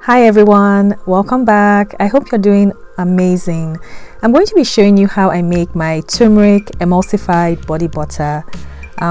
Hi everyone, welcome back. I hope you're doing amazing. I'm going to be showing you how I make my turmeric emulsified body butter.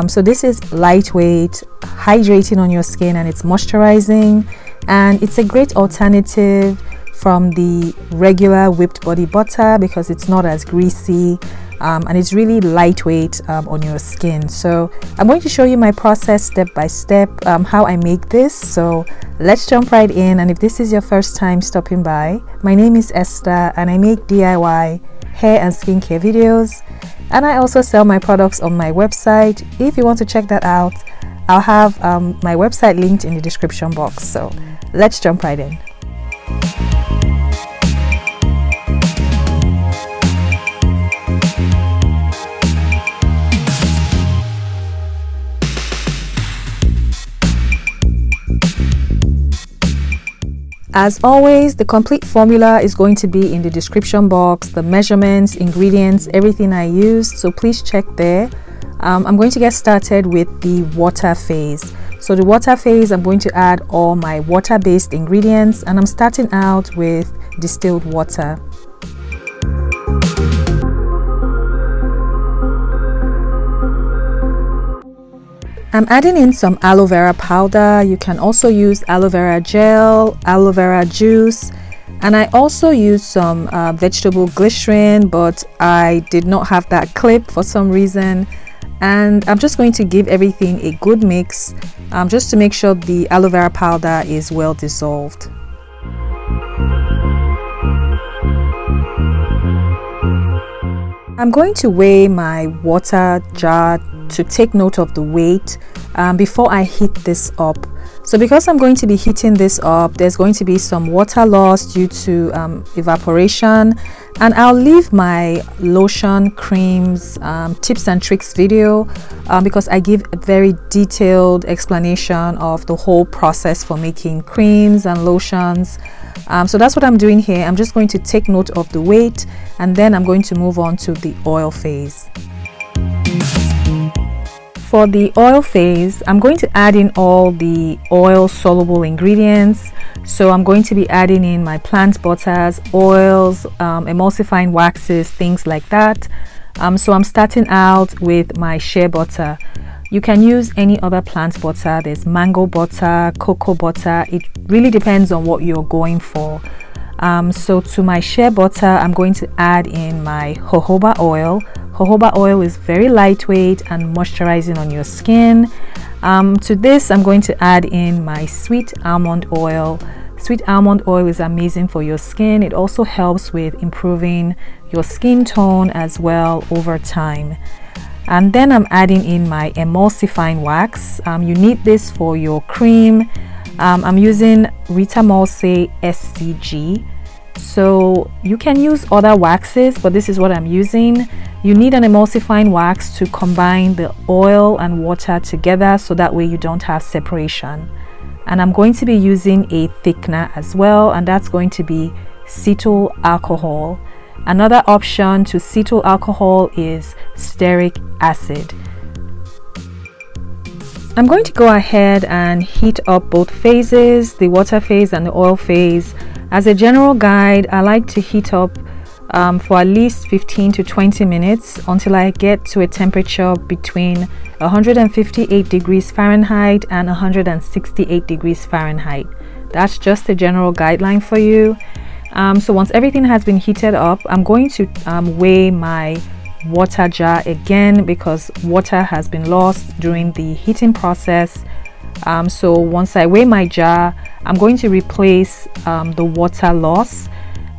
So this is lightweight, hydrating on your skin, and it's moisturizing, and it's a great alternative from the regular whipped body butter because it's not as greasy and it's really lightweight on your skin. So I'm going to show you my process step by step, how I make this. So let's jump right in. And if this is your first time stopping by, my name is Esther and I make DIY hair and skincare videos, and I also sell my products on my website. If you want to check that out, I'll have my website linked in the description box. So let's jump right in. As always, the complete formula is going to be in the description box, the measurements, ingredients, everything I used, so please check there. I'm going to get started with the water phase. So the water phase, I'm going to add all my water-based ingredients, and I'm starting out with distilled water. I'm adding in some aloe vera powder. You can also use aloe vera gel, aloe vera juice, and I also use some vegetable glycerin, but I did not have that clip for some reason. And I'm just going to give everything a good mix just to make sure the aloe vera powder is well dissolved. I'm going to weigh my water jar to take note of the weight before I heat this up. So because I'm going to be heating this up, there's going to be some water loss due to evaporation, and I'll leave my lotion, creams, tips and tricks video because I give a very detailed explanation of the whole process for making creams and lotions. So that's what I'm doing here. I'm just going to take note of the weight, and then I'm going to move on to the oil phase. For the oil phase, I'm going to add in all the oil soluble ingredients. So I'm going to be adding in my plant butters, oils, emulsifying waxes, things like that. So I'm starting out with my shea butter. You can use any other plant butter. There's mango butter, cocoa butter. It really depends on what you're going for. So to my shea butter, I'm going to add in my jojoba oil. Jojoba oil is very lightweight and moisturizing on your skin. To this, I'm going to add in my sweet almond oil. Sweet almond oil is amazing for your skin. It also helps with improving your skin tone as well over time. And then I'm adding in my emulsifying wax. You need this for your cream. I'm using Rita Mulse SCG. So you can use other waxes, but this is what I'm using. You need an emulsifying wax to combine the oil and water together so that way you don't have separation. And I'm going to be using a thickener as well, and that's going to be cetyl alcohol. Another option to cetyl alcohol is stearic acid. I'm going to go ahead and heat up both phases, the water phase and the oil phase. As a general guide, I like to heat up for at least 15 to 20 minutes until I get to a temperature between 158 degrees Fahrenheit and 168 degrees Fahrenheit. That's just a general guideline for you. So once everything has been heated up, I'm going to weigh my water jar again because water has been lost during the heating process. So once I weigh my jar, I'm going to replace the water loss,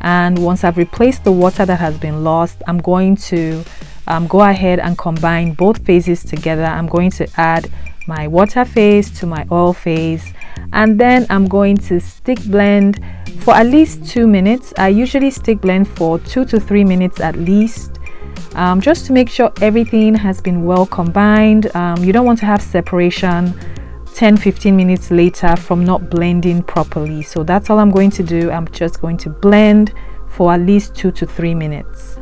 and once I've replaced the water that has been lost, I'm going to go ahead and combine both phases together. I'm going to add my water phase to my oil phase, and then I'm going to stick blend for at least 2 minutes. I usually stick blend for 2 to 3 minutes at least, just to make sure everything has been well combined. You don't want to have separation 10-15 minutes later from not blending properly. So that's all I'm going to do. I'm just going to blend for at least 2 to 3 minutes.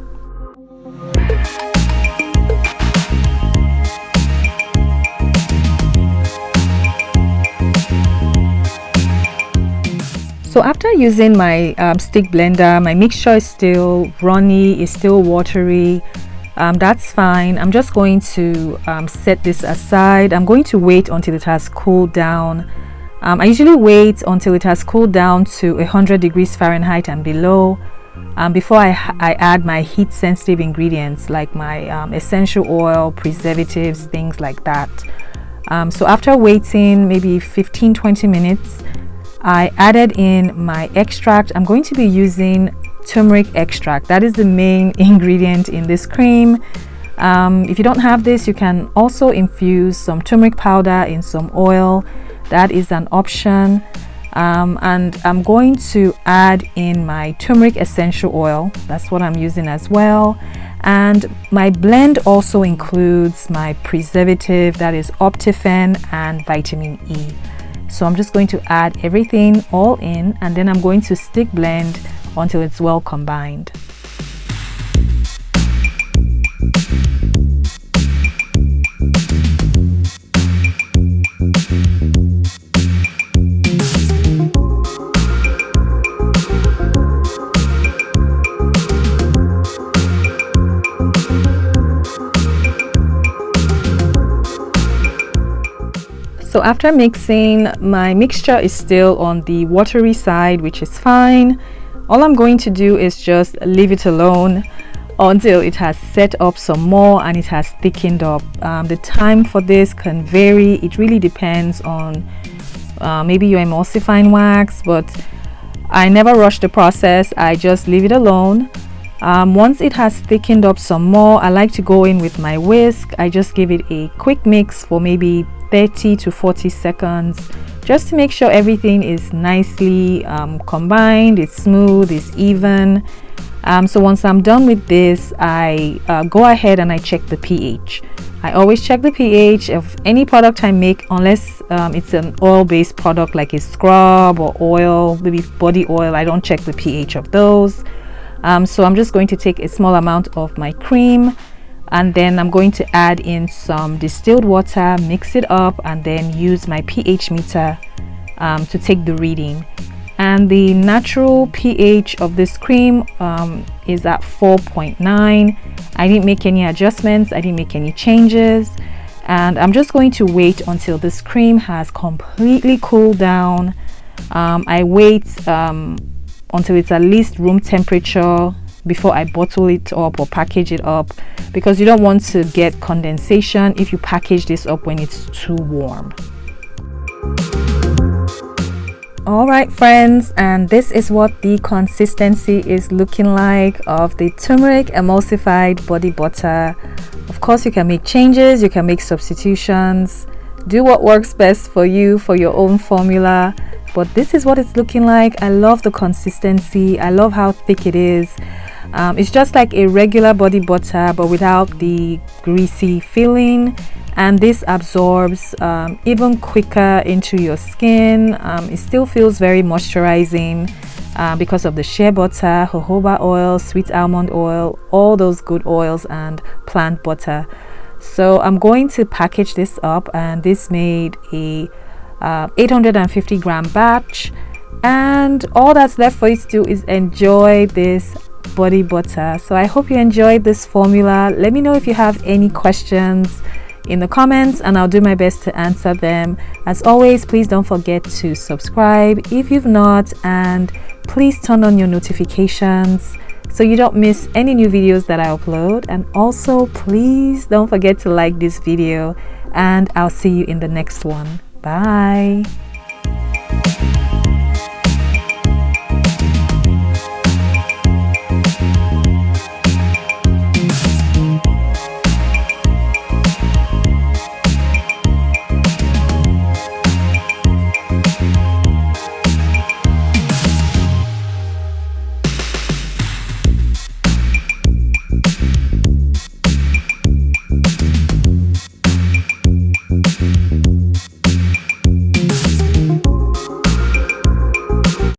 So after using my stick blender, my mixture is still runny, is still watery. That's fine. I'm just going to set this aside. I'm going to wait until it has cooled down. I usually wait until it has cooled down to 100 degrees Fahrenheit and below before I add my heat sensitive ingredients like my essential oil, preservatives, things like that. So after waiting maybe 15-20 minutes, I added in my extract. I'm going to be using turmeric extract. That is the main ingredient in this cream. If you don't have this, you can also infuse some turmeric powder in some oil. That is an option. And I'm going to add in my turmeric essential oil. That's what I'm using as well. And my blend also includes my preservative, that is Optifen and vitamin E. So I'm just going to add everything all in, and then I'm going to stick blend until it's well combined. So after mixing, my mixture is still on the watery side, which is fine. All I'm going to do is just leave it alone until it has set up some more and it has thickened up. The time for this can vary. It really depends on maybe your emulsifying wax, but I never rush the process. I just leave it alone. Once it has thickened up some more, I like to go in with my whisk. I just give it a quick mix for maybe 30 to 40 seconds just to make sure everything is nicely combined, it's smooth, it's even. So once I'm done with this, I go ahead and I check the pH. I always check the pH of any product I make, unless it's an oil-based product like a scrub or oil, maybe body oil. I don't check the pH of those. So I'm just going to take a small amount of my cream, and then I'm going to add in some distilled water, mix it up, and then use my pH meter to take the reading. And the natural pH of this cream is at 4.9. I didn't make any adjustments, I didn't make any changes, and I'm just going to wait until this cream has completely cooled down. I wait until it's at least room temperature before I bottle it up or package it up, because you don't want to get condensation if you package this up when it's too warm. Alright friends, and this is what the consistency is looking like of the turmeric emulsified body butter. Of course, you can make changes, you can make substitutions, do what works best for you for your own formula, but this is what it's looking like. I love the consistency, I love how thick it is. It's just like a regular body butter but without the greasy feeling, and this absorbs even quicker into your skin. It still feels very moisturizing because of the shea butter, jojoba oil, sweet almond oil, all those good oils, and plant butter. So I'm going to package this up, and this made a 850 gram batch, and all that's left for you to do is enjoy this body butter. So I hope you enjoyed this formula. Let me know if you have any questions in the comments, and I'll do my best to answer them. As always, please don't forget to subscribe if you've not, and please turn on your notifications so you don't miss any new videos that I upload. And also, please don't forget to like this video, and I'll see you in the next one. Bye.